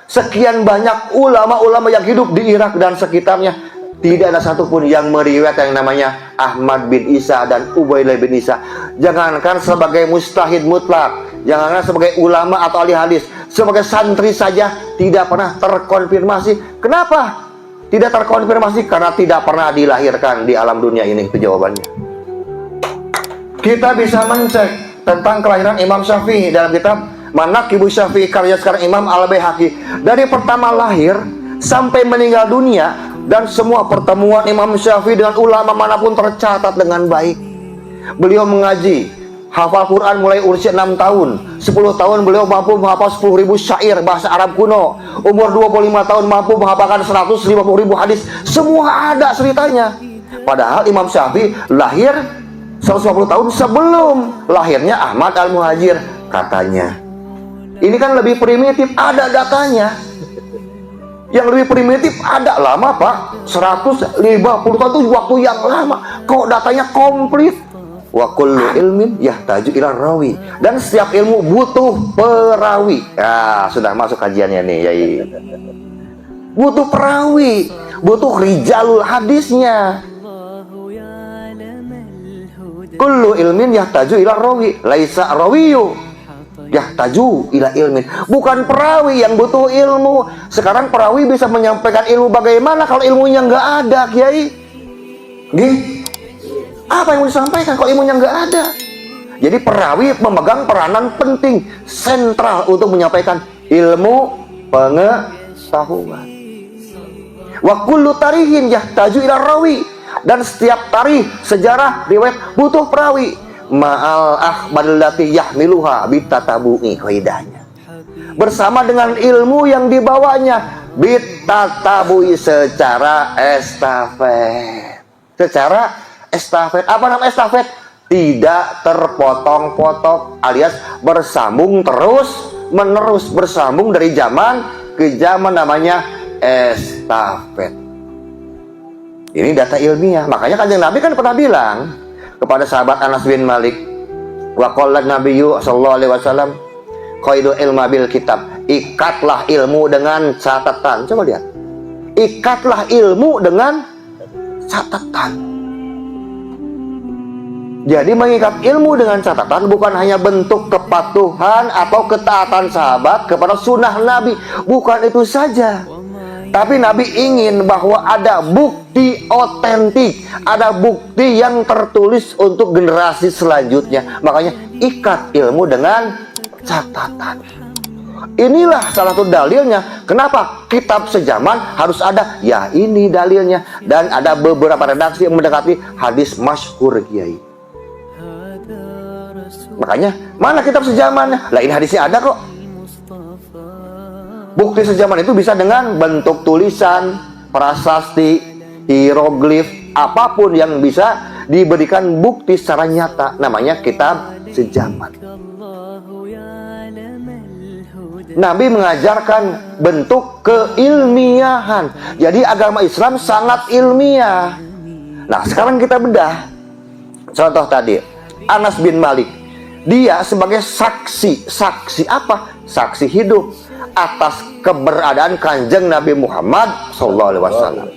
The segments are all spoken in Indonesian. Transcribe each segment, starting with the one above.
sekian banyak ulama-ulama yang hidup di Irak dan sekitarnya, tidak ada satupun yang meriwayatkan yang namanya Ahmad bin Isa dan Ubaidillah bin Isa. Jangankan sebagai mustahid mutlak, jangankan sebagai ulama atau ahli hadis, sebagai santri saja tidak pernah terkonfirmasi. Kenapa tidak terkonfirmasi? Karena tidak pernah dilahirkan di alam dunia ini. Itu jawabannya. Kita bisa mencek tentang kelahiran Imam Syafi'i dalam kitab Manaqibus Syafi'i karya sekarang Imam Al-Baihaqi. Dari pertama lahir sampai meninggal dunia, dan semua pertemuan Imam Syafi'i dengan ulama manapun tercatat dengan baik. Beliau mengaji, hafal Quran mulai usia 6 tahun. 10 tahun beliau mampu menghafal 10.000 syair bahasa Arab kuno. Umur 25 tahun mampu menghafalkan 150.000 hadis. Semua ada ceritanya. Padahal Imam Syafi'i lahir 150 tahun sebelum lahirnya Ahmad Al-Muhajir katanya. Ini kan lebih primitif, ada datanya. Yang lebih primitif ada lama Pak, 150 tahun itu waktu yang lama. Kok datanya komplit? Wa kullu ilmin yahtaju ila rawi. Dan setiap ilmu butuh perawi. Ya, sudah masuk kajiannya nih, Yai. Butuh perawi, butuh rijalul hadisnya. Kullu ilmin yahtaju ila rawi, laisa rawiyu yahtaju ila ilmin. Bukan perawi yang butuh ilmu. Sekarang perawi bisa menyampaikan ilmu bagaimana kalau ilmunya nggak ada, Kiai? Gih, apa yang mau disampaikan kalau ilmunya nggak ada? Jadi perawi memegang peranan penting, sentral untuk menyampaikan ilmu pengetahuan. Wa kullu tarihin yahtaju ila rawi. Dan setiap tarikh, sejarah, riwayat butuh perawi. Ma'al akhbarillati yahmiluha bitatabu'i kaidahnya. Bersama dengan ilmu yang dibawanya bitatabu'i secara estafet. Secara estafet. Apa nama estafet? Tidak terpotong-potong, alias bersambung terus menerus, bersambung dari zaman ke zaman, namanya estafet. Ini data ilmiah. Makanya Kanjeng Nabi kan pernah bilang kepada sahabat Anas bin Malik, wa qala nabiyyu sallallahu alaihi wasallam, qaidu ilma bil kitab. Ikatlah ilmu dengan catatan. Coba lihat. Ikatlah ilmu dengan catatan. Jadi mengikat ilmu dengan catatan bukan hanya bentuk kepatuhan atau ketaatan sahabat kepada sunnah Nabi. Bukan itu saja. Tapi Nabi ingin bahwa ada bukti otentik, ada bukti yang tertulis untuk generasi selanjutnya. Makanya ikat ilmu dengan catatan. Inilah salah satu dalilnya. Kenapa kitab sejaman harus ada? Ya ini dalilnya. Dan ada beberapa redaksi yang mendekati hadis masyhur, Kiai. Makanya mana kitab sejamannya? Lah ini hadisnya ada kok. Bukti sejaman itu bisa dengan bentuk tulisan, prasasti, hieroglif, apapun yang bisa diberikan bukti secara nyata. Namanya kitab sejaman. Nabi mengajarkan bentuk keilmiahan. Jadi agama Islam sangat ilmiah. Nah sekarang kita bedah. Contoh tadi, Anas bin Malik. Dia sebagai saksi. Saksi apa? Saksi hidup atas keberadaan Kanjeng Nabi Muhammad SAW.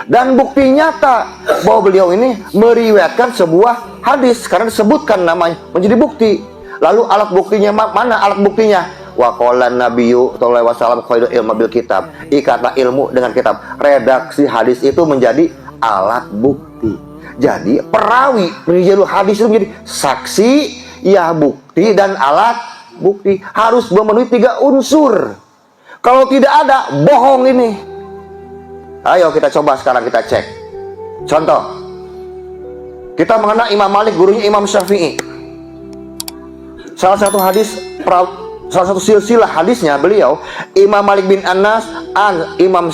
Dan bukti nyata bahwa beliau ini meriwayatkan sebuah hadis karena disebutkan namanya, menjadi bukti. Lalu alat buktinya mana? Alat buktinya wa qala nabiyyu sallallahu alaihi wasallam khairu ilmu bil kitab. Ikatlah ilmu dengan kitab. Redaksi hadis itu menjadi alat bukti. Jadi perawi rijalul hadis itu menjadi saksi, ya bukti, dan alat bukti. Harus memenuhi 3 unsur. Kalau tidak ada, bohong ini. Ayo kita coba sekarang kita cek. Contoh, kita mengenal Imam Malik, gurunya Imam Syafi'i. Salah satu hadis, salah satu silsilah hadisnya beliau, Imam Malik bin Anas an Imam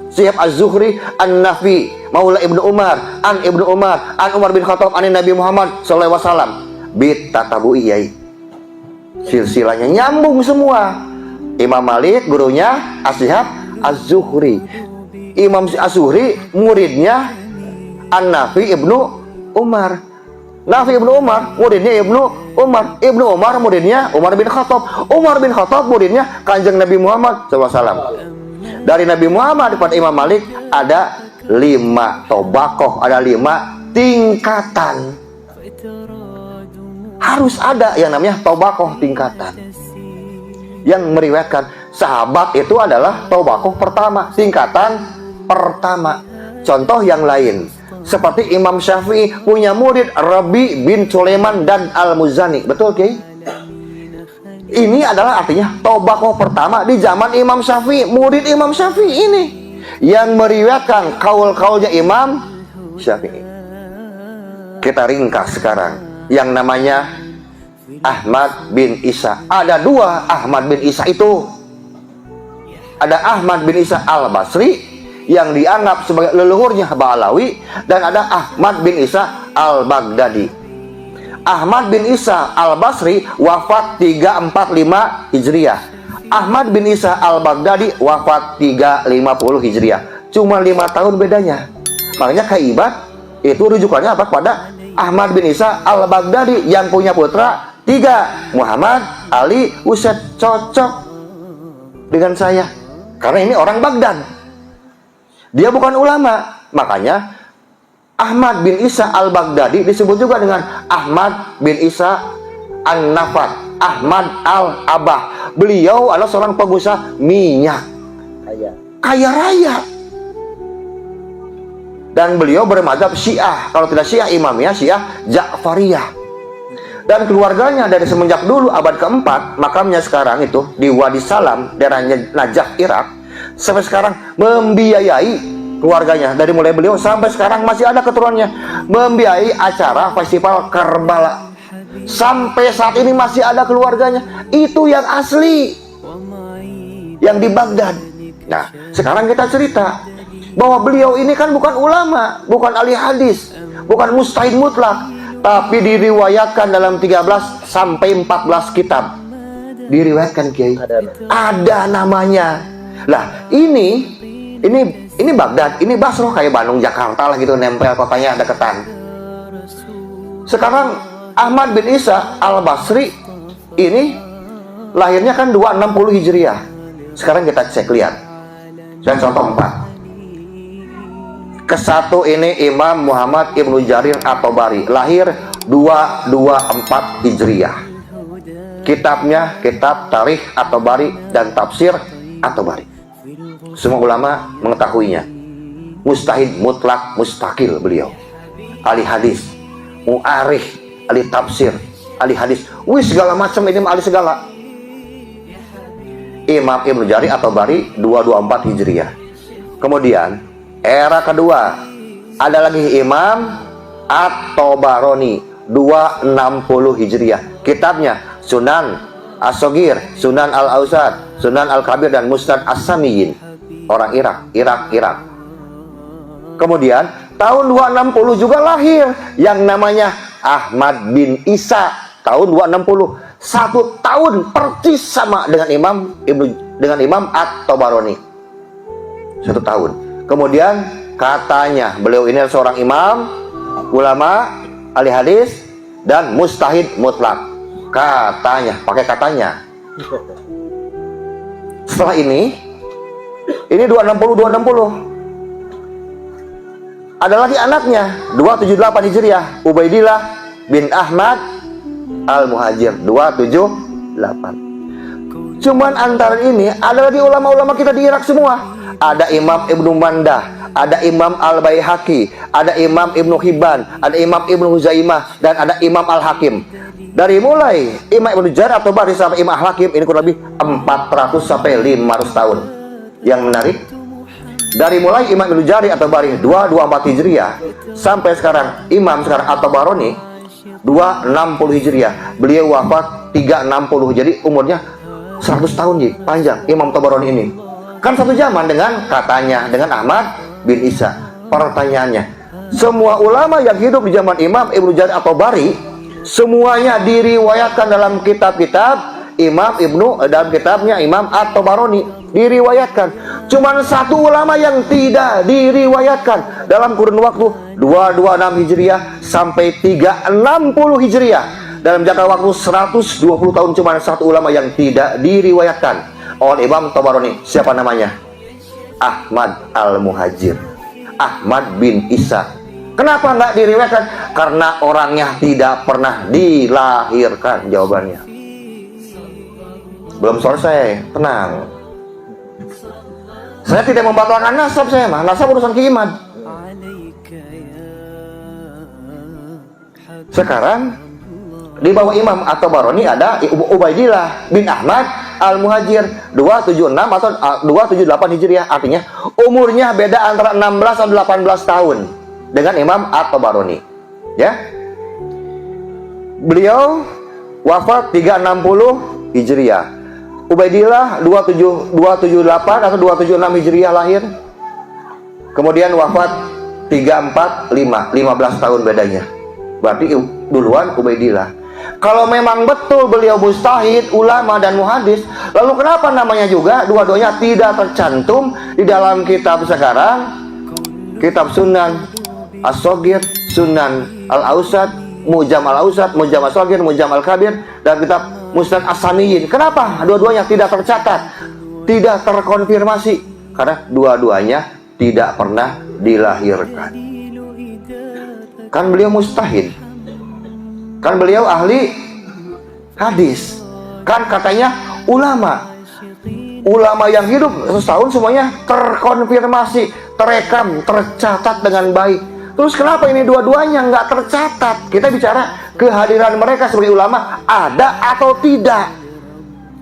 Syihab Az-Zuhri an Nafi Maula Ibnu Umar an Ibnu Umar an Umar bin Khattab an Nabi Muhammad sallallahu alaihi wasallam. Bitatabu'i, Yai. Silsilahnya nyambung semua. Imam Malik gurunya Syihab Az-Zuhri. Imam Az-Zuhri muridnya An-Nafi Ibnu Umar. Nafi Ibnu Umar muridnya Ibnu Umar. Ibnu Umar muridnya Umar bin Khattab. Umar bin Khattab muridnya Kanjeng Nabi Muhammad SAW. Dari Nabi Muhammad kepada Imam Malik ada 5 tobakoh, ada 5 tingkatan. Harus ada yang namanya tobakoh tingkatan. Yang meriwayatkan sahabat itu adalah tobakoh pertama, tingkatan pertama. Contoh yang lain, seperti Imam Syafi'i punya murid Rabi bin Sulaiman dan Al-Muzani. Betul, Kiai? Ini adalah artinya tobakoh pertama di zaman Imam Syafi'i. Murid Imam Syafi'i ini yang meriwayatkan kaul-kaulnya Imam Syafi'i. Kita ringkas sekarang. Yang namanya Ahmad bin Isa. Ada 2 Ahmad bin Isa itu. Ada Ahmad bin Isa Al-Basri yang dianggap sebagai leluhurnya Ba'alawi, dan ada Ahmad bin Isa Al-Baghdadi. Ahmad bin Isa Al-Basri wafat 345 Hijriah. Ahmad bin Isa Al-Baghdadi wafat 350 Hijriah. Cuma 5 tahun bedanya. Makanya Kaibat itu rujukannya apa? Pada Ahmad bin Isa Al-Baghdadi yang punya putra 3, Muhammad, Ali, Usaid. Cocok dengan saya karena ini orang Baghdad. Dia bukan ulama. Makanya Ahmad bin Isa Al-Baghdadi disebut juga dengan Ahmad bin Isa An-Nafat, Ahmad Al-Abah. Beliau adalah seorang pengusaha minyak kaya raya. Dan beliau bermadzhab Syiah. Kalau tidak Syiah Imamiyah, Syiah Ja'fariyah. Dan keluarganya dari semenjak dulu abad keempat, makamnya sekarang itu di Wadi Salam, daerah Najaf, Irak, sampai sekarang membiayai keluarganya. Dari mulai beliau sampai sekarang masih ada keturunannya, membiayai acara festival Karbala. Sampai saat ini masih ada keluarganya. Itu yang asli, yang di Baghdad. Nah, sekarang kita cerita bahwa beliau ini kan bukan ulama, bukan ahli hadis, bukan mustahid mutlak, tapi diriwayatkan dalam 13 sampai 14 kitab. Diriwayatkan, Kiai. Ada namanya. Lah, ini Baghdad, ini Basro, kayak Bandung, Jakarta lah gitu, nempel kotanya deketan. Sekarang Ahmad bin Isa Al-Basri ini lahirnya kan 260 Hijriah. Sekarang kita cek lihat. Dan contoh 4. Kesatu ini Imam Muhammad Ibnu Jarir At-Tabari, lahir 224 Hijriah. Kitabnya kitab Tarikh At-Tabari dan Tafsir At-Tabari. Semua ulama mengetahuinya. Mustahid mutlak mustakil beliau. Ahli hadis, mu'arikh, ahli tafsir, ahli hadis. Wih, segala macam ini ahli segala. Imam Ibnu Jarir At-Tabari 224 Hijriah. Kemudian era kedua ada lagi Imam At-Tabarani 260 Hijriah. Kitabnya Sunan As-Shogir, Sunan Al-Ausad, Sunan Al-Kabir, dan Musnad As-Samiyin. Orang Irak. Kemudian tahun 260 juga lahir yang namanya Ahmad bin Isa, tahun 260. 1 tahun persis sama dengan Imam At-Tabarani. 1 tahun. Kemudian katanya beliau ini seorang imam, ulama, ahli hadis, dan mustahid mutlak. Katanya, pakai katanya. Setelah ini 260. Ada lagi anaknya 278 Hijriah, Ubaidillah bin Ahmad Al-Muhajir 278. Cuman antara ini ada lagi ulama-ulama kita di Irak semua. Ada Imam Ibnu Mandah, ada Imam Al-Baihaqi, ada Imam Ibnu Hibban, ada Imam Ibnu Huzaimah, dan ada Imam Al-Hakim. Dari mulai Imam Ibnu Jarir At-Tabari sampai Imam Al-Hakim ini kurang lebih 400 sampai 500 tahun. Yang menarik, dari mulai Imam Ibnu Jarir At-Tabari 224 Hijriah sampai sekarang Imam At-Tabarani 260 Hijriah. Beliau wafat 360, jadi umurnya 100 tahun panjang Imam Tabarani ini. Kan satu zaman dengan katanya, dengan Ahmad bin Isa. Pertanyaannya, semua ulama yang hidup di zaman Imam Ibnu Jarir At-Tabari semuanya diriwayatkan dalam kitab-kitab dalam kitabnya Imam At-Tabarani diriwayatkan. Cuman satu ulama yang tidak diriwayatkan dalam kurun waktu 226 Hijriah sampai 360 Hijriah. dalam jangka waktu 120 tahun cuma satu ulama yang tidak diriwayatkan oleh Imam Tabarani. Siapa namanya? Ahmad Al-Muhajir, Ahmad bin Isa. Kenapa nggak diriwayatkan? Karena orangnya tidak pernah dilahirkan. Jawabannya belum selesai, tenang. Saya tidak membatalkan nasab, saya mah nasab urusan keiman. Sekarang di bawah Imam At-Tabarani ada Ubaidillah bin Ahmad Al-Muhajir 276 atau 278 Hijriah. Artinya umurnya beda antara 16 dan 18 tahun dengan Imam At-Tabarani. Ya. Beliau wafat 360 Hijriah. Ubaidillah 278 atau 276 Hijriah lahir. Kemudian wafat 345, 15 tahun bedanya. Berarti duluan Ubaidillah. Kalau memang betul beliau mustahid, ulama dan muhadis, lalu kenapa namanya juga dua-duanya tidak tercantum di dalam kitab sekarang? Kitab Sunan As-Shogir, Sunan Al-Ausat, Mujam Al-Ausat, Mujam As-Shogir, Mujam Al-Kabir, dan kitab Musnad As-Samiyin. Kenapa dua-duanya tidak tercatat, tidak terkonfirmasi? Karena dua-duanya tidak pernah dilahirkan. Kan beliau mustahid, kan beliau ahli hadis, kan katanya ulama. Ulama yang hidup setahun semuanya terkonfirmasi, terekam, tercatat dengan baik. Terus kenapa ini dua-duanya nggak tercatat? Kita bicara kehadiran mereka sebagai ulama ada atau tidak.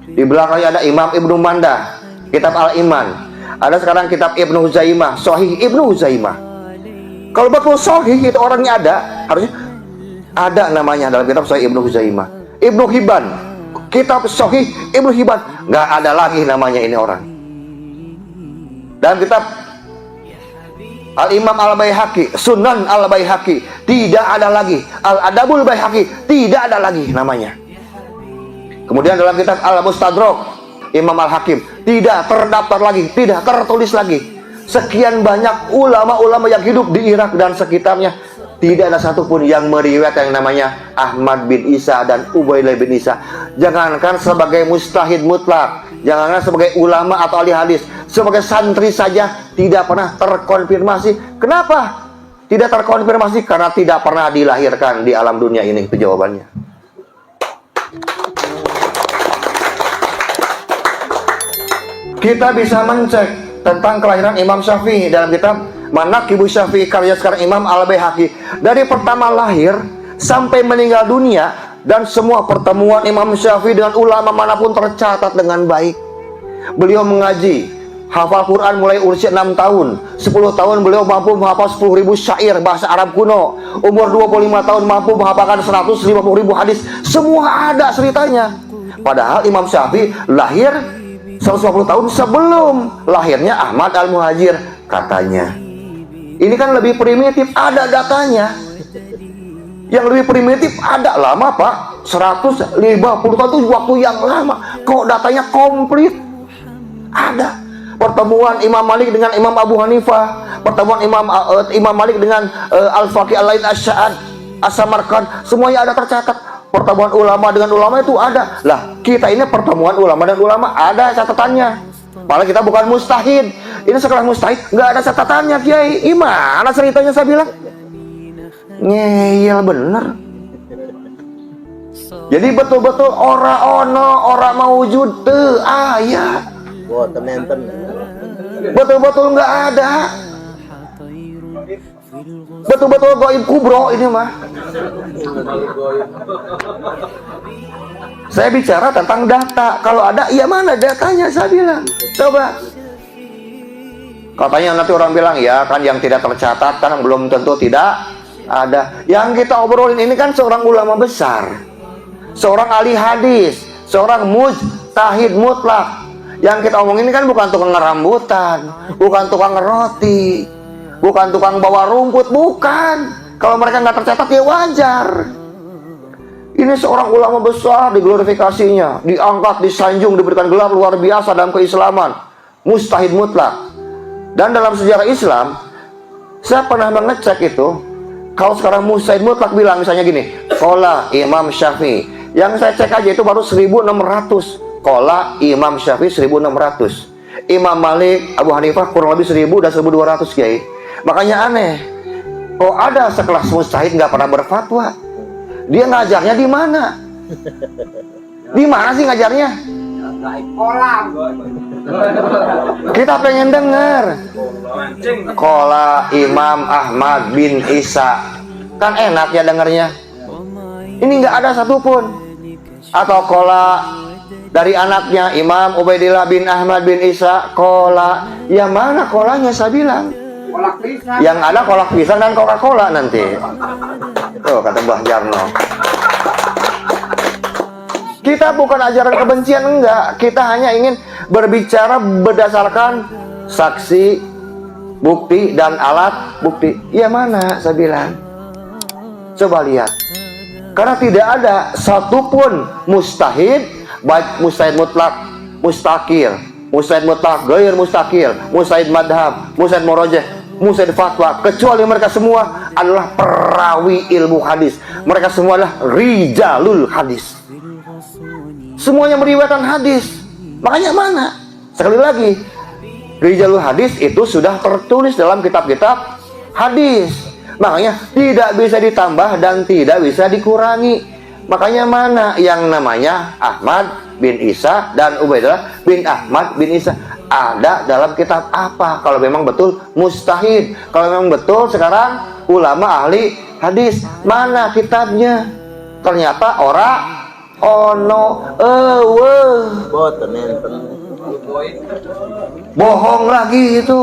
Di belakangnya ada Imam Ibnu Manda, kitab Al-Iman. Ada sekarang kitab Ibnu Huzaimah, Sahih Ibnu Huzaimah. Kalau betul Sahih itu orangnya ada, harusnya ada namanya dalam kitab Sahih Ibnu Huzaimah. Ibnu Hibban, kitab Sahih Ibnu Hibban, nggak ada lagi namanya ini orang. Dan kitab Al-Imam Al-Baihaqi, Sunan Al-Baihaqi, tidak ada lagi. Al-Adabul Baihaqi, tidak ada lagi namanya. Kemudian dalam kitab Al-Mustadrak, Imam Al-Hakim, tidak terdaftar lagi, tidak tertulis lagi. Sekian banyak ulama-ulama yang hidup di Irak dan sekitarnya, tidak ada satupun yang meriwayatkan yang namanya Ahmad bin Isa dan Ubaidillah bin Isa. Jangankan sebagai mustahid mutlak, jangankan sebagai ulama atau ahli hadis, sebagai santri saja tidak pernah terkonfirmasi. Kenapa tidak terkonfirmasi? Karena tidak pernah dilahirkan di alam dunia ini. Itu jawabannya. Kita bisa mencek tentang kelahiran Imam Syafi'i dalam kitab Manaqibus Syafi'i karya sekarang Imam Al-Baihaqi. Dari pertama lahir sampai meninggal dunia, dan semua pertemuan Imam Syafi'i dengan ulama manapun tercatat dengan baik. Beliau mengaji, hafal Quran mulai usia 6 tahun. 10 tahun beliau mampu menghafal 10.000 syair bahasa Arab kuno. Umur 25 tahun mampu menghafalkan 150.000 hadis. Semua ada ceritanya. Padahal Imam Syafi'i lahir 150 tahun sebelum lahirnya Ahmad Al-Muhajir katanya. Ini kan lebih primitif, ada datanya. Yang lebih primitif ada lama Pak, 150 tahun itu waktu yang lama. Kok datanya komplit? Ada. Pertemuan Imam Malik dengan Imam Abu Hanifah, pertemuan Imam Malik dengan Al-Faqih Al-Lain As-Sa'ad, As-Samarkand, semuanya ada tercatat. Pertemuan ulama dengan ulama itu ada. Lah, kita ini pertemuan ulama dan ulama ada catatannya. Malah kita bukan mustahid. Ini sekarang mustahid, nggak ada catatannya, Kiai. Gimana ceritanya saya bilang? Ngeyel bener. Jadi betul-betul ora ono, ora maujud teu aya. Betul-betul nggak ada. Betul-betul gaib kubro ini mah. Saya bicara tentang data. Kalau ada, ya mana datanya saya bilang. Coba. Katanya nanti orang bilang, ya kan yang tidak tercatat kan belum tentu tidak ada. Yang kita obrolin ini kan seorang ulama besar, seorang ahli hadis, seorang mujtahid mutlak. Yang kita omongin ini kan bukan tukang ngerambutan, bukan tukang ngeroti, bukan tukang bawa rumput, bukan. Kalau mereka nggak tercatat ya wajar. Ini seorang ulama besar, diglorifikasinya, diangkat, disanjung, diberikan gelar luar biasa dalam keislaman, mustahid mutlak. Dan dalam sejarah Islam, saya pernah mengecek itu. Kalau sekarang mustahid mutlak bilang misalnya gini, Qala Imam Syafi'i. Yang saya cek aja itu baru 1600. Qala Imam Syafi'i 1600. Imam Malik, Abu Hanifah kurang lebih 1000 dan 1200, Kiai. Makanya aneh, kok ada sekelas mustahid nggak pernah berfatwa? Dia ngajarnya di mana? Di mana sih ngajarnya? Kita pengen dengar. Qala Imam Ahmad bin Isa. Kan enak ya dengarnya. Ini nggak ada satupun. Atau qala dari anaknya Imam Ubaidillah bin Ahmad bin Isa. Qala, yang mana kolanya saya bilang? Yang ada kolak pisang dan Coca-Cola nanti. Tuh kata Mbah Jarno. Kita bukan ajaran kebencian, enggak. Kita hanya ingin berbicara berdasarkan saksi, bukti, dan alat bukti. Ya mana saya bilang? Coba lihat. Karena tidak ada satupun mustahid, baik mustahid mutlak, mustakir, mustahid mutlak, gair mustakir, mustahid madhab, mustahid morojeh, mustahid fatwa, kecuali mereka semua adalah perawi ilmu hadis. Mereka semua adalah rijalul hadis. Semuanya meriwayatkan hadis. Makanya mana? Sekali lagi, rijalul hadis itu sudah tertulis dalam kitab-kitab hadis. Makanya tidak bisa ditambah dan tidak bisa dikurangi. Makanya mana yang namanya Ahmad bin Isa dan Ubaidillah bin Ahmad bin Isa ada dalam kitab apa? Kalau memang betul mustahid, kalau memang betul sekarang ulama ahli hadis, mana kitabnya? Ternyata bohong lagi itu.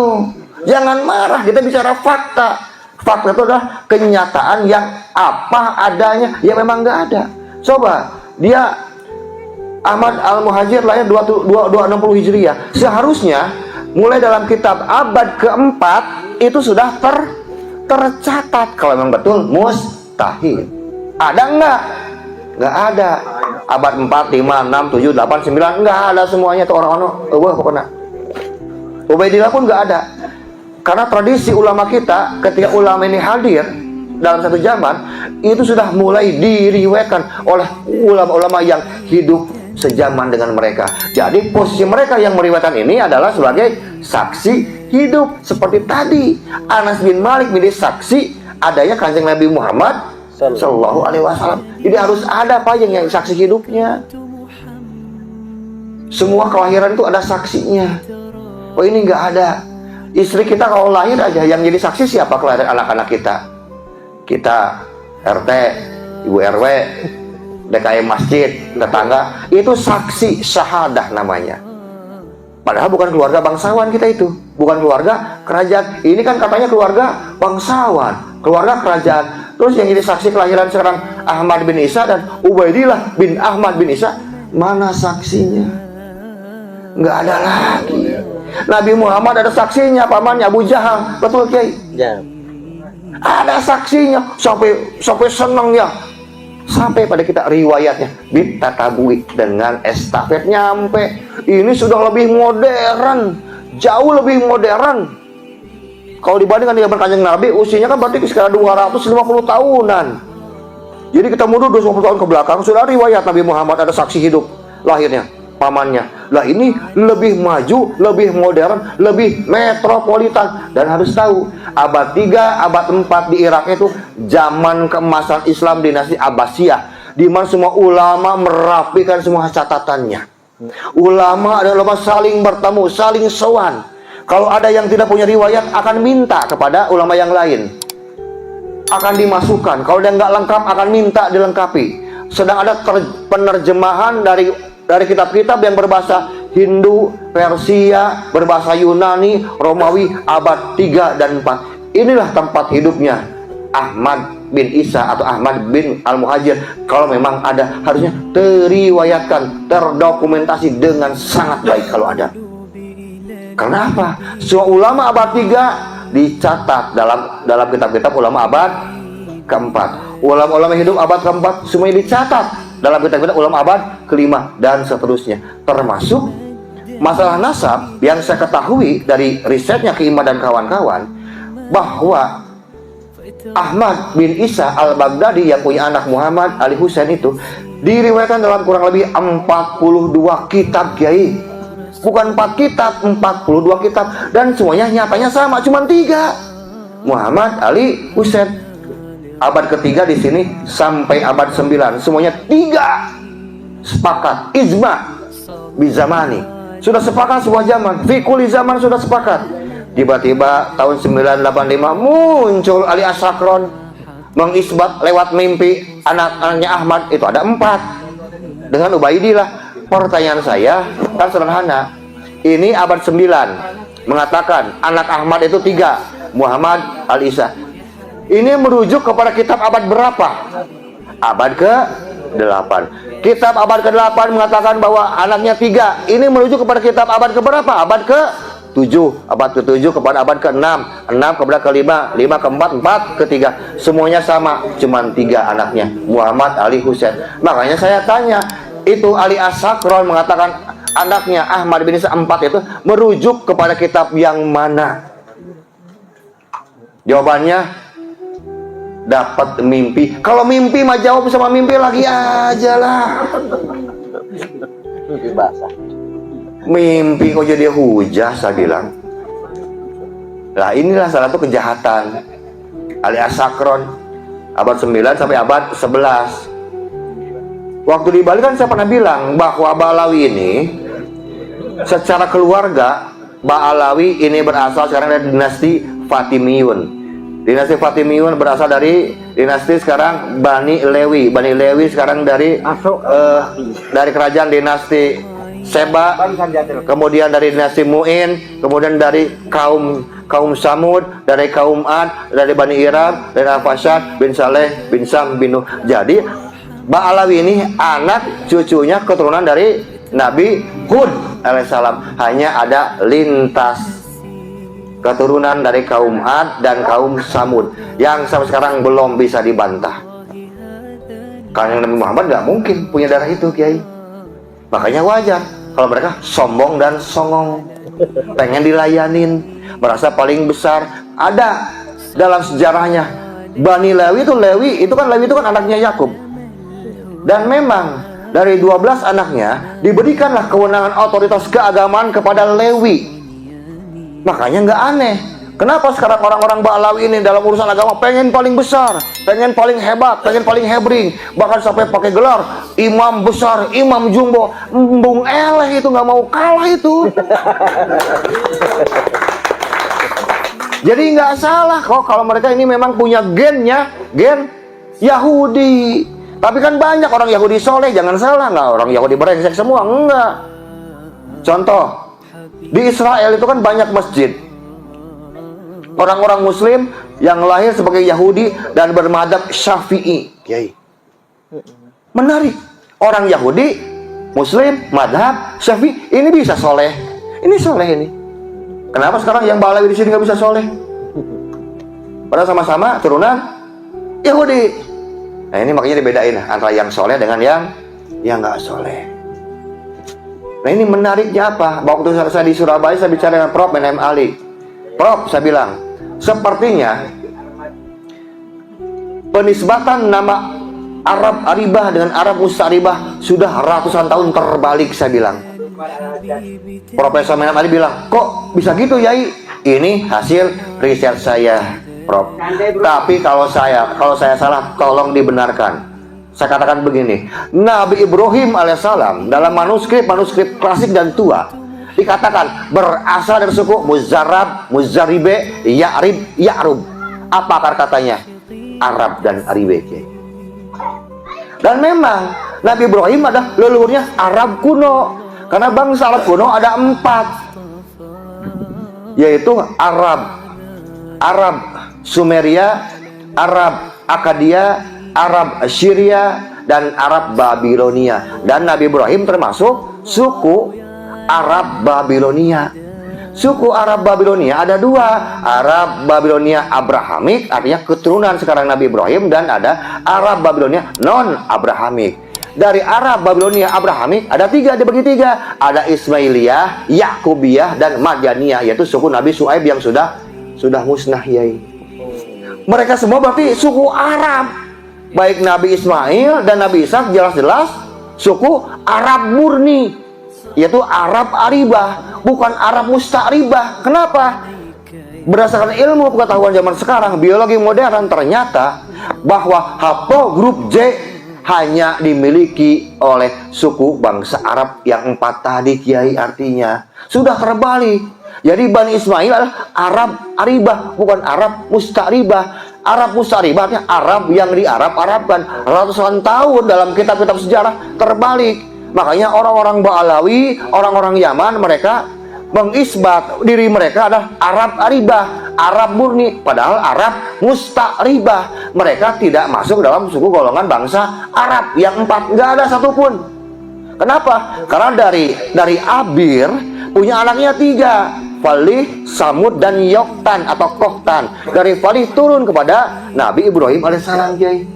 Jangan marah, kita bicara fakta. Fakta itu adalah kenyataan yang apa adanya, yang memang nggak ada. Coba, dia Ahmad Al-Muhajir lahir 260 Hijriah. Seharusnya mulai dalam kitab abad keempat itu sudah tercatat kalau memang betul mustahid. Ada nggak? Nggak ada. Abad 4, 5, 6, 7, 8, 9 nggak ada semuanya tuh orang-orang. Pokoknya Ubaidillah pun nggak ada. Karena tradisi ulama kita, ketika ulama ini hadir dalam satu zaman, itu sudah mulai diriwayatkan oleh ulama-ulama yang hidup sejaman dengan mereka. Jadi posisi mereka yang meriwayatkan ini adalah sebagai saksi hidup. Seperti tadi Anas bin Malik menjadi saksi adanya Kanjeng Nabi Muhammad Sallallahu Alaihi Wasallam. Jadi harus ada apa yang saksi hidupnya. Semua kelahiran itu ada saksinya. Oh ini nggak ada. Istri kita kalau lahir aja yang jadi saksi siapa? Kelahiran anak-anak kita. Kita RT, Ibu RW, DKM masjid, tetangga, itu saksi syahadah namanya. Padahal bukan keluarga bangsawan kita itu, bukan keluarga kerajaan. Ini kan katanya keluarga bangsawan, keluarga kerajaan. Terus yang jadi saksi kelahiran sekarang Ahmad bin Isa dan Ubaidillah bin Ahmad bin Isa, mana saksinya? Nggak ada lagi. Nabi Muhammad ada saksinya, pamannya Abu Jahal, betul Kiai? Ya. Ada saksinya, sampai seneng ya. Sampai pada kita riwayatnya bitatabui dengan estafet nyampe. Ini sudah lebih modern, jauh lebih modern. Kalau dibandingkan dengan Kanjeng Nabi, usianya kan berarti sekitar 250 tahunan. Jadi kita mundur 250 tahun ke belakang, sudah riwayat Nabi Muhammad ada saksi hidup lahirnya, pamannya. Lah ini lebih maju, lebih modern, lebih metropolitan. Dan harus tahu, abad 3, abad 4 di Irak itu zaman keemasan Islam dinasti Abbasiyah, di mana semua ulama merapikan semua catatannya. Ulama adalah saling bertemu, saling sowan. Kalau ada yang tidak punya riwayat akan minta kepada ulama yang lain, akan dimasukkan. Kalau dia nggak lengkap akan minta dilengkapi. Sedang ada penerjemahan dari kitab-kitab yang berbahasa Hindu, Persia, berbahasa Yunani, Romawi, abad 3 dan 4. Inilah tempat hidupnya Ahmad bin Isa atau Ahmad bin Al-Muhajir. Kalau memang ada, harusnya teriwayatkan, terdokumentasi dengan sangat baik kalau ada. Kenapa? Semua ulama abad 3 dicatat dalam kitab-kitab ulama abad keempat. Ulama-ulama hidup abad keempat semuanya dicatat dalam kitab-kitab ulama abad kelima dan seterusnya. Termasuk masalah nasab yang saya ketahui dari risetnya Ki Imad dan kawan-kawan, bahwa Ahmad bin Isa al-Baghdadi yang punya anak Muhammad Ali Husain itu diriwayatkan dalam kurang lebih 42 kitab, Kiai. Bukan 4 kitab, 42 kitab. Dan semuanya nyatanya sama, cuma 3. Muhammad Ali Husain. Abad ketiga di sini sampai abad 9, semuanya 3 sepakat, ijma bizamani. Sudah sepakat sebuah zaman, fikuli zaman sudah sepakat. Tiba-tiba tahun 985 muncul Ali As-Sakron mengisbat lewat mimpi anak-anaknya Ahmad, itu ada 4 dengan Ubaidillah. Pertanyaan saya kan sederhana, ini abad 9 mengatakan anak Ahmad itu 3, Muhammad Ali Isa. Ini merujuk kepada kitab abad berapa? Abad ke-8. Kitab abad ke-8 mengatakan bahwa anaknya 3. Ini merujuk kepada kitab abad ke-berapa? Abad ke-7. Abad ke-7 kepada abad ke-6. 6 kepada ke-5. 5 ke-4. 4 ke-3. Semuanya sama. Cuman 3 anaknya. Muhammad Ali Husain. Makanya saya tanya, itu Ali As-Sakron mengatakan anaknya Ahmad bin Isa 4 itu merujuk kepada kitab yang mana? Jawabannya dapat mimpi. Kalau mimpi mah jawab sama mimpi lagi aja lah. Mimpi basah. Mimpi kok jadi hujah, saya bilang. Nah, inilah salah satu kejahatan Ali As-Sakron abad 9 sampai abad 11. Waktu di Bali kan saya pernah bilang bahwa Ba'alawi ini secara keluarga, Ba'alawi ini berasal sekarang dari dinasti Fatimiyun. Dinasti Fatimiyun berasal dari dinasti sekarang Bani Lewi. Bani Lewi sekarang dari kerajaan dinasti Seba, kemudian dari dinasti Mu'in, kemudian dari kaum Samud, dari kaum Ad, dari Bani Iram, dari Al-Fashad bin Saleh bin Sam bin Nuh. Jadi Ba'alawi ini anak cucunya keturunan dari Nabi Hud alaihissalam. Hanya ada lintas keturunan dari kaum Ad dan kaum Samud yang sampai sekarang belum bisa dibantah. Karena Nabi Muhammad nggak mungkin punya darah itu, Kiai. Makanya wajar kalau mereka sombong dan songong, pengen dilayanin, merasa paling besar. Ada dalam sejarahnya Bani Lewi itu kan anaknya Yakub. Dan memang dari 12 anaknya diberikanlah kewenangan otoritas keagamaan kepada Lewi. Makanya nggak aneh, kenapa sekarang orang-orang Ba'alawi ini dalam urusan agama pengen paling besar, pengen paling hebat, pengen paling hebring, bahkan sampai pakai gelar imam besar, imam jumbo. Bung eleh itu nggak mau kalah itu. Jadi nggak salah kok kalau mereka ini memang punya gen Yahudi. Tapi kan banyak orang Yahudi soleh, jangan salah, nggak orang Yahudi brengsek semua, enggak. Contoh, di Israel itu kan banyak masjid. Orang-orang Muslim yang lahir sebagai Yahudi dan bermadhab Syafi'i. Kiai, menarik. Orang Yahudi, Muslim, madhab Syafi'i, ini bisa soleh. Ini soleh ini. Kenapa sekarang yang Ba'alawi di sini nggak bisa soleh? Padahal sama-sama turunan Yahudi. Nah, ini makanya dibedain antara yang soleh dengan yang nggak soleh. Nah, ini menariknya apa? Waktu saya di Surabaya, saya bicara dengan Prof. Menem Ali. Prof, saya bilang, sepertinya penisbatan nama Arab Aribah dengan Arab Mustaribah sudah ratusan tahun terbalik, saya bilang. Profesor Menem Ali bilang, kok bisa gitu, Yai? Ini hasil riset saya, Prof. Tapi kalau saya salah, tolong dibenarkan. Saya katakan begini, Nabi Ibrahim alaihissalam dalam manuskrip klasik dan tua dikatakan berasal dari suku Muzarab, Muzaribe, Ya'rib, Ya'rub. Apa akar katanya? Arab dan Aribe. Dan memang Nabi Ibrahim adalah leluhurnya Arab kuno. Karena bangsa Arab kuno ada 4, yaitu Arab Sumeria, Arab Akadia, Arab Syria, dan Arab Babilonia. Dan Nabi Ibrahim termasuk suku Arab Babilonia. Suku Arab Babilonia ada 2. Arab Babilonia Abrahamik, artinya keturunan sekarang Nabi Ibrahim, dan ada Arab Babilonia non-Abrahamik. Dari Arab Babilonia Abrahamik ada 3, dibagi 3. Ada Ismailiyah, Yakubiyah, dan Madyaniyah, yaitu suku Nabi Su'aib yang sudah musnah, Yai. Mereka semua berarti suku Arab. Baik Nabi Ismail dan Nabi Ishak jelas-jelas suku Arab murni, yaitu Arab Aribah, bukan Arab Musta'ribah. Kenapa? Berdasarkan ilmu pengetahuan zaman sekarang, biologi modern, ternyata bahwa haplogrup J hanya dimiliki oleh suku bangsa Arab yang 4 tadi, Kiai. Artinya sudah terbalik. Jadi Bani Ismail adalah Arab Aribah, bukan Arab Musta'ribah. Arab Musta'ribah artinya Arab yang diarab-arabkan. Ratusan tahun dalam kitab-kitab sejarah terbalik. Makanya orang-orang Ba'alawi, orang-orang Yaman, mereka mengisbat diri mereka adalah Arab Aribah, Arab murni, padahal Arab Musta'ribah. Mereka tidak masuk dalam suku golongan bangsa Arab yang 4, nggak ada satupun. Kenapa? Karena dari Abir punya anaknya 3, Falih, Samud, dan Yoktan atau Kohtan. Dari Falih turun kepada Nabi Ibrahim alaihissalam, Kiai.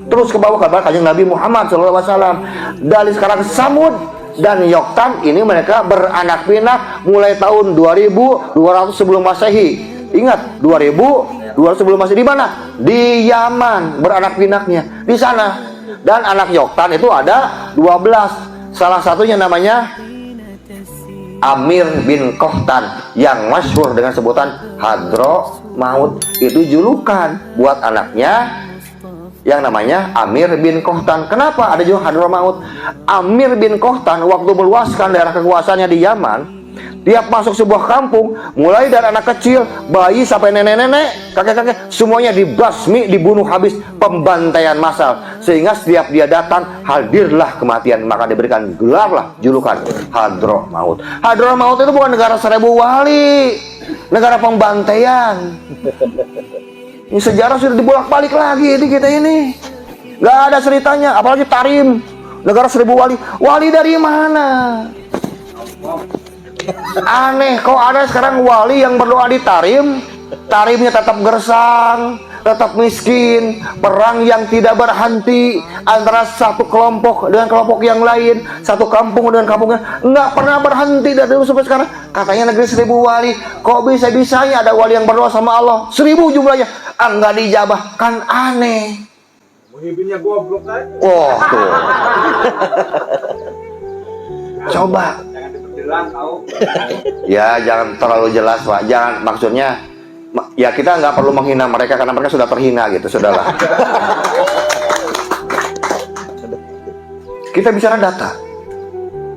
Terus ke bawah kabar kanjeng Nabi Muhammad SAW. Dari sekarang Samud dan Yoktan ini mereka beranak pinak mulai tahun 2200 sebelum Masehi. Ingat, 2200 sebelum Masehi di mana? Di Yaman beranak pinaknya di sana. Dan anak Yoktan itu ada 12. Salah satunya namanya Amir bin Kohtan yang masyhur dengan sebutan Hadromaut. Itu julukan buat anaknya yang namanya Amir bin Kohtan. Kenapa ada juga Hadromaut? Amir bin Kohtan waktu meluaskan daerah kekuasaannya di Yaman, tiap masuk sebuah kampung, mulai dari anak kecil, bayi sampai nenek-nenek, kakek-kakek, semuanya dibasmi, dibunuh habis, pembantaian massal. Sehingga setiap dia datang, hadirlah kematian. Maka diberikan gelarlah julukan Hadromaut. Hadromaut itu bukan negara 1000 wali, negara pembantaian. Ini sejarah sudah dibolak-balik lagi di kita ini. Gak ada ceritanya. Apalagi Tarim, negara 1000 wali. Wali dari mana? Aneh, kok ada sekarang wali yang berdoa di Tarim, Tarimnya tetap gersang, tetap miskin, perang yang tidak berhenti antara satu kelompok dengan kelompok yang lain, satu kampung dengan kampungnya, nggak pernah berhenti dari dulu sampai sekarang. Katanya negeri 1000 wali, kok bisa-bisanya ada wali yang berdoa sama Allah 1000 jumlahnya, nggak dijabah, kan aneh. Muhibinnya goblok kan? Oh tuh. Coba. Ya jangan terlalu jelas, Pak. Jangan, maksudnya ya kita nggak perlu menghina mereka karena mereka sudah terhina gitu, sudahlah. Kita bicara data.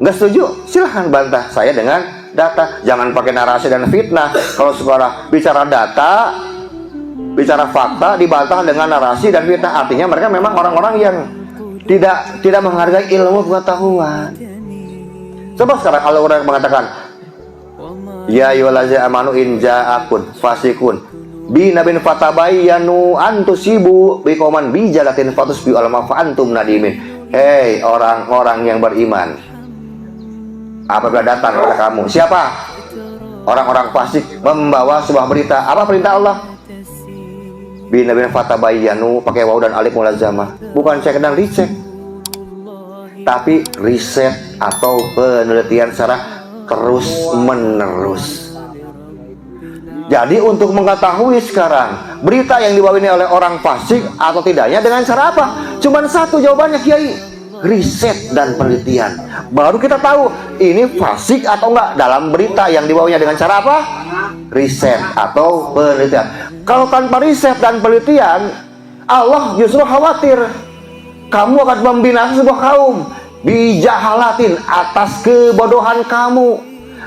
Nggak setuju? Silahkan bantah saya dengan data. Jangan pakai narasi dan fitnah. Kalau sekolah bicara data, bicara fakta, dibantah dengan narasi dan fitnah, artinya mereka memang orang-orang yang tidak menghargai ilmu pengetahuan. Coba sekarang kalau orang mengatakan, ya ayyuhallazina amanu in ja'akum fasikun binabin fatabayyanu antusibu biqauman bijalatin fatusbihu alama fa antum nadimin. Hei orang-orang yang beriman, apabila datang kepada kamu siapa? Orang-orang fasik membawa sebuah berita. Apa perintah Allah? Binabin fatabayyanu, pakai waw dan alif mulazamah. Bukan cek dan dicek, tapi riset atau penelitian secara terus-menerus. Jadi untuk mengetahui sekarang berita yang dibawa ini oleh orang fasik atau tidaknya dengan cara apa? Cuman satu jawabannya, Kiai, riset dan penelitian. Baru kita tahu ini fasik atau enggak dalam berita yang dibawanya dengan cara apa? Riset atau penelitian. Kalau tanpa riset dan penelitian, Allah justru khawatir kamu akan membina sebuah kaum bijahalatin, atas kebodohan kamu.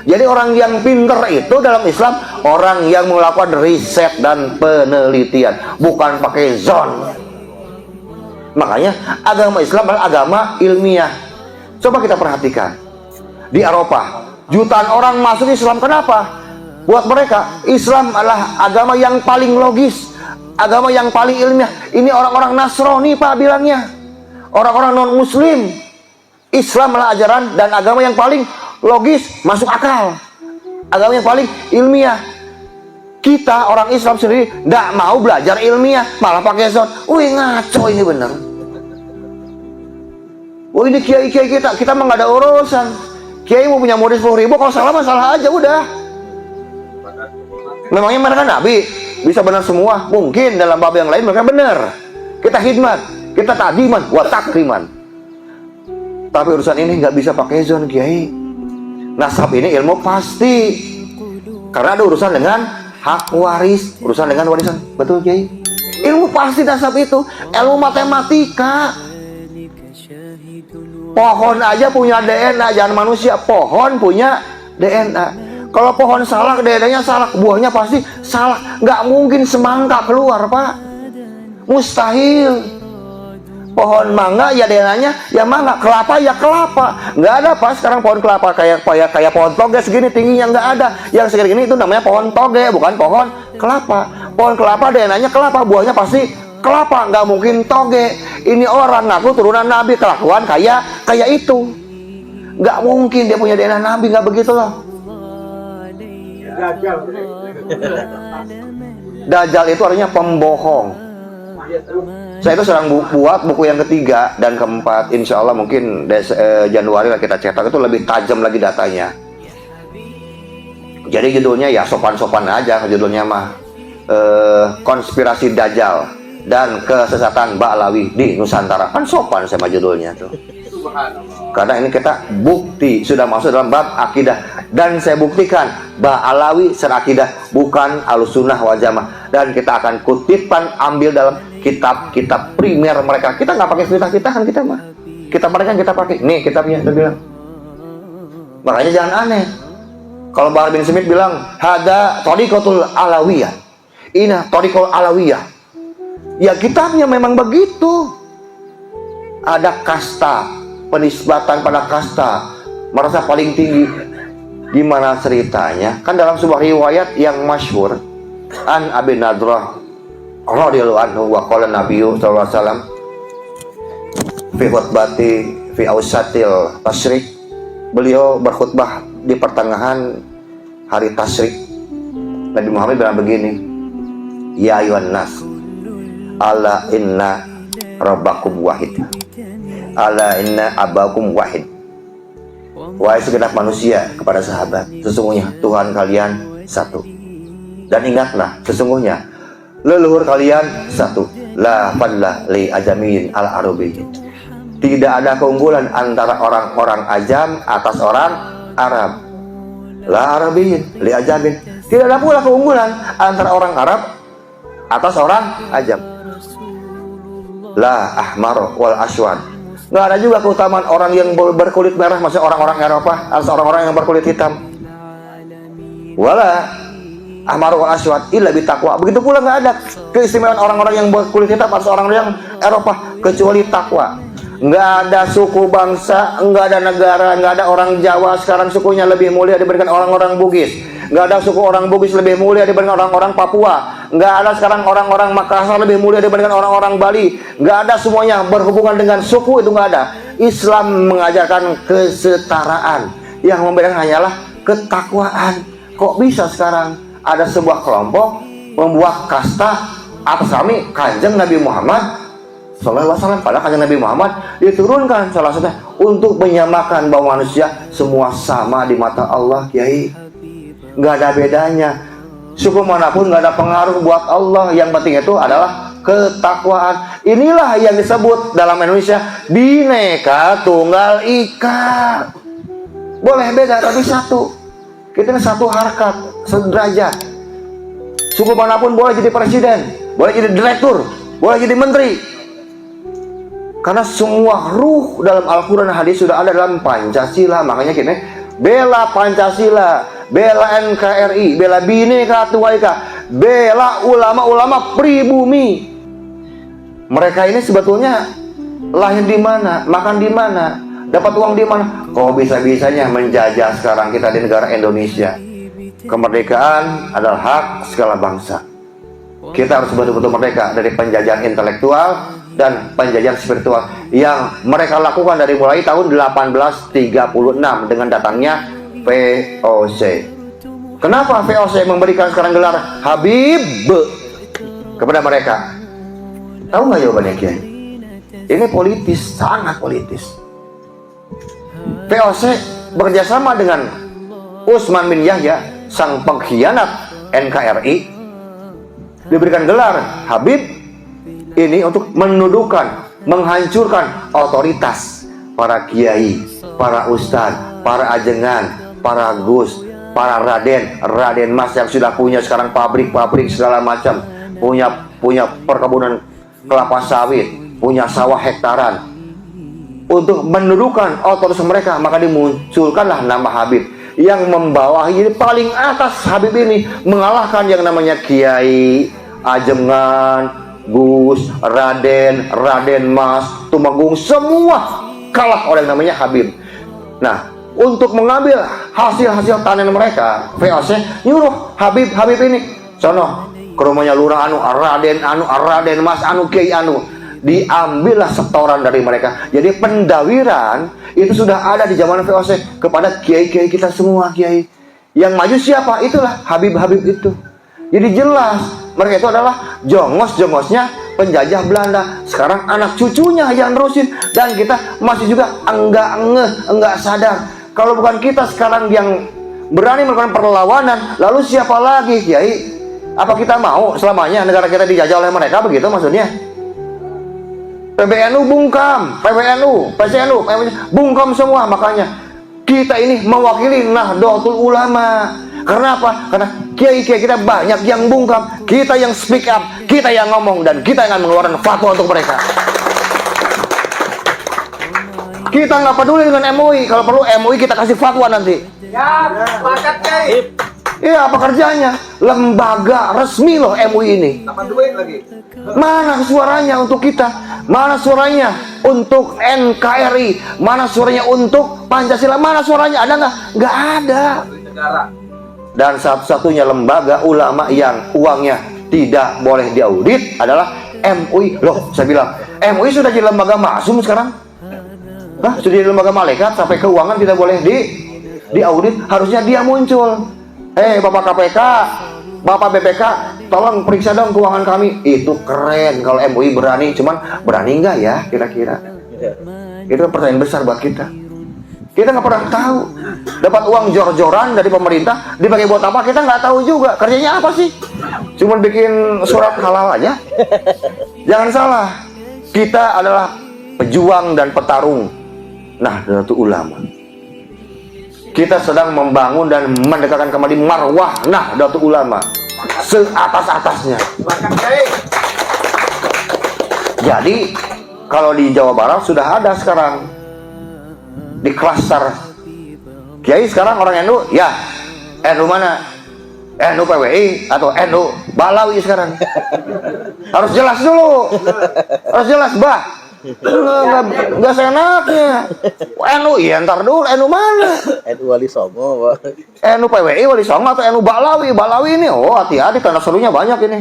Jadi orang yang pinter itu dalam Islam orang yang melakukan riset dan penelitian, bukan pakai zon. Makanya agama Islam adalah agama ilmiah. Coba kita perhatikan di Eropa, jutaan orang masuk Islam. Kenapa? Buat mereka Islam adalah agama yang paling logis, agama yang paling ilmiah. Ini orang-orang Nasrani, Pak, bilangnya orang-orang non muslim. Islam adalah ajaran dan agama yang paling logis, masuk akal, agama yang paling ilmiah. Kita orang Islam sendiri tidak mau belajar ilmiah, malah pakai zon. Wih, ngaco ini bener. Wah, ini kiai-kiai kita mah nggak ada urusan. Kiai mau punya modis 10.000, kalau salah masalah aja udah. Memangnya mereka nabi bisa benar semua? Mungkin dalam bab yang lain mereka benar. Kita khidmat, kita tadiman, wa takriman. Tapi urusan ini nggak bisa pakai zon, Kiai. Nasab ini ilmu pasti, karena ada urusan dengan hak waris, urusan dengan warisan. Betul, Kiai? Ilmu pasti nasab itu, ilmu matematika. Pohon aja punya DNA, jangan manusia. Pohon punya DNA. Kalau pohon salah, DNA-nya salah, buahnya pasti salah. Nggak mungkin semangka keluar, Pak. Mustahil. Pohon mangga ya DNA-nya ya mangga, kelapa ya kelapa. Nggak ada, Pak, sekarang pohon kelapa kayak pohon toge segini tingginya, nggak ada. Yang segini itu namanya pohon toge, bukan pohon kelapa. Pohon kelapa DNA-nya kelapa, buahnya pasti kelapa, nggak mungkin toge. Ini orang ngaku turunan nabi, kelakuan kayak itu. Nggak mungkin dia punya DNA nabi, nggak begitu loh. Dajjal itu artinya pembohong. Saya itu sedang buat buku yang ketiga dan keempat. Insya Allah mungkin Januari lah kita cetak, itu lebih tajam lagi datanya. Jadi judulnya ya sopan-sopan aja, judulnya mah konspirasi Dajjal dan kesesatan Ba'alawi di Nusantara. Kan sopan sama judulnya tuh. Karena ini kita bukti sudah masuk dalam bab akidah, dan saya buktikan Ba'alawi serakidah, bukan Ahlussunnah wal Jamaah. Dan kita akan kutipan ambil dalam kitab-kitab primer mereka. Kita nggak pakai kitab-kitab kita mah. Kitab mereka kita pakai. Nih kitabnya dia bilang. Makanya jangan aneh. Kalau Bahar bin Smith bilang, "Hada thariqatul alawiyah." Ini thariqatul alawiyah. Ya kitabnya memang begitu. Ada kasta, penisbatan pada kasta, merasa paling tinggi. Gimana ceritanya? Kan dalam sebuah riwayat yang masyhur, an Abi Nadrah radhiyallahu anhu wa qala Nabiyyu sallallahu alaihi wasallam fi khutbati fi ausatil tasyrik. Beliau berkhutbah di pertengahan hari tasyrik. Nabi Muhammad bilang begini, ya ayuhan nas, ala inna rabbakum wahid, ala inna abakum wahid. Wahai segenap manusia, kepada sahabat, sesungguhnya Tuhan kalian satu. Dan ingatlah, sesungguhnya leluhur kalian satu. La fadla li ajamin al arabiyyin. Tidak ada keunggulan antara orang-orang ajam atas orang Arab. La arabiyyin li ajamin. Tidak ada pula keunggulan antara orang Arab atas orang ajam. La ahmar wal aswad. Nggak ada juga keutamaan orang yang berkulit merah, maksudnya orang-orang Eropa atas orang-orang yang berkulit hitam. Wala ahmar wal aswad illa bitaqwa. Begitu pula nggak ada keistimewaan orang-orang yang berkulit hitam atas orang yang Eropa kecuali takwa. Nggak ada suku bangsa, nggak ada negara, nggak ada orang Jawa sekarang sukunya lebih mulia dibandingkan orang-orang Bugis. Nggak ada suku orang Bugis lebih mulia dibandingkan orang-orang Papua. Nggak ada sekarang orang-orang Makassar lebih mulia dibandingkan orang-orang Bali. Nggak ada, semuanya berhubungan dengan suku, itu nggak ada. Islam mengajarkan kesetaraan. Yang membedakan hanyalah ketakwaan. Kok bisa sekarang ada sebuah kelompok membuat kasta atas kami Kanjeng Nabi Muhammad Sallallahu Alaihi Wasallam, padahal Kanjeng Nabi Muhammad diturunkan salah satunya untuk menyamakan bahwa manusia semua sama di mata Allah, Kiai. Nggak ada bedanya. Suku manapun nggak ada pengaruh buat Allah. Yang penting itu adalah ketakwaan. Inilah yang disebut dalam Indonesia Bhinneka Tunggal Ika. Boleh beda tapi satu. Kita ini satu harkat, sederajat. Suku manapun boleh jadi presiden, boleh jadi direktur, boleh jadi menteri. Karena semua ruh dalam Al-Quran dan hadis sudah ada dalam Pancasila. Makanya kita bela Pancasila, bela NKRI, bela Bhinneka Tunggal Ika, bela ulama-ulama pribumi. Mereka ini sebetulnya lahir di mana, makan di mana, dapat uang di mana? Kok bisa-bisanya menjajah sekarang kita di negara Indonesia? Kemerdekaan adalah hak segala bangsa. Kita harus betul-betul merdeka dari penjajahan intelektual dan penjajahan spiritual yang mereka lakukan dari mulai tahun 1836 dengan datangnya VOC. Kenapa VOC memberikan sekarang gelar Habib kepada mereka? Tahu nggak jawabannya, Kiai? Ini politis, sangat politis. VOC bekerjasama dengan Utsman bin Yahya, sang pengkhianat NKRI diberikan gelar Habib ini untuk menuduhkan, menghancurkan otoritas para kiai, para ustadz, para ajengan, para gus, para raden mas yang sudah punya sekarang pabrik-pabrik segala macam, punya perkebunan kelapa sawit, punya sawah hektaran. Untuk menuduhkan otoritas mereka, maka dimunculkanlah nama Habib yang membawahi, jadi paling atas Habib ini mengalahkan yang namanya kiai, ajengan, gus, raden mas, tumenggung, semua kalah oleh yang namanya Habib. Nah, untuk mengambil hasil panen mereka, VOC nyuruh Habib ini sono ke rumahnya lurah anu, raden mas anu, kiai anu, diambillah setoran dari mereka. Jadi pendawiran itu sudah ada di zaman VOC kepada kiai-kiai kita semua. Kiai yang maju siapa? Itulah Habib itu. Jadi jelas mereka itu adalah jongos-jongosnya penjajah Belanda. Sekarang anak cucunya yang nerusin, dan kita masih juga enggak sadar. Kalau bukan kita sekarang yang berani melakukan perlawanan, lalu siapa lagi, Kiai? Apa kita mau selamanya negara kita dijajah oleh mereka? Begitu maksudnya? PBNU bungkam, PCNU bungkam semua. Makanya kita ini mewakili Nahdlatul Ulama. Karena apa? Karena kiai-kiai kita banyak yang bungkam, kita yang speak up, kita yang ngomong, dan kita yang mengeluarkan fatwa untuk mereka. Kita nggak peduli dengan MUI, kalau perlu MUI kita kasih fatwa nanti. Ya, sepakat, Kiai. Iya, apa kerjanya? Lembaga resmi loh MUI ini. Dapat duit lagi. Mana suaranya untuk kita? Mana suaranya untuk NKRI? Mana suaranya untuk Pancasila? Mana suaranya? Ada nggak? Nggak ada. Negara. Dan satu-satunya lembaga ulama yang uangnya tidak boleh diaudit adalah MUI. Loh, saya bilang, MUI sudah jadi lembaga maksum sekarang? Hah? Sudah jadi lembaga malaikat, sampai keuangan tidak boleh diaudit. Harusnya dia muncul. Bapak KPK, Bapak BPK, tolong periksa dong keuangan kami. Itu keren kalau MUI berani. Cuman berani nggak ya kira-kira? Itu pertanyaan besar buat kita. Kita nggak pernah tahu. Dapat uang jor-joran dari pemerintah, dipakai buat apa? Kita nggak tahu juga. Kerjanya apa sih? Cuman bikin surat halal aja. Jangan salah, kita adalah pejuang dan petarung Nahdlatul Ulama. Kita sedang membangun dan mendekatkan kembali marwah Nahdlatul Ulama seatas-atasnya. Jadi kalau di Jawa Barat sudah ada sekarang di klaster kiai. Sekarang orang NU, ya NU mana? NU PWI atau NU Balawi sekarang. Harus jelas dulu. Harus jelas, Bah. Enggak seenaknya. NU, ya ntar dulu, NU mana? NU Wali Songo, NU PWI Wali Songo atau NU Balawi? Balawi ini, oh hati-hati, tanda serunya banyak ini.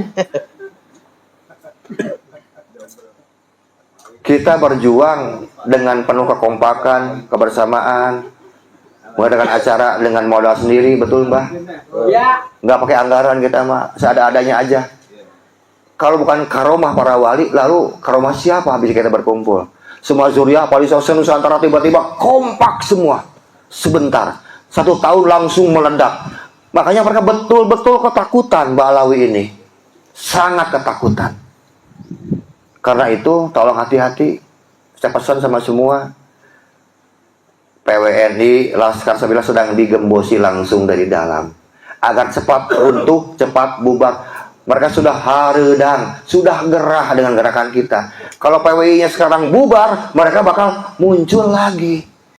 Kita berjuang dengan penuh kekompakan, kebersamaan, mengadakan acara dengan modal sendiri, betul Mbah? Ya. Nggak pakai anggaran kita mah, seadanya aja. Kalau bukan karomah para wali, lalu karomah siapa habis kita berkumpul? Semua zuriat, Palisa, Nusantara tiba-tiba kompak semua. Sebentar, 1 tahun langsung meledak. Makanya mereka betul-betul ketakutan Balawi ini. Sangat ketakutan. Karena itu, tolong hati-hati. Saya pesan sama semua. PWNI, Laskar Sabila sedang digembosi langsung dari dalam. Agar cepat runtuh, cepat bubar. Mereka sudah haredang, sudah gerah dengan gerakan kita. Kalau PWI-nya sekarang bubar, mereka bakal muncul lagi.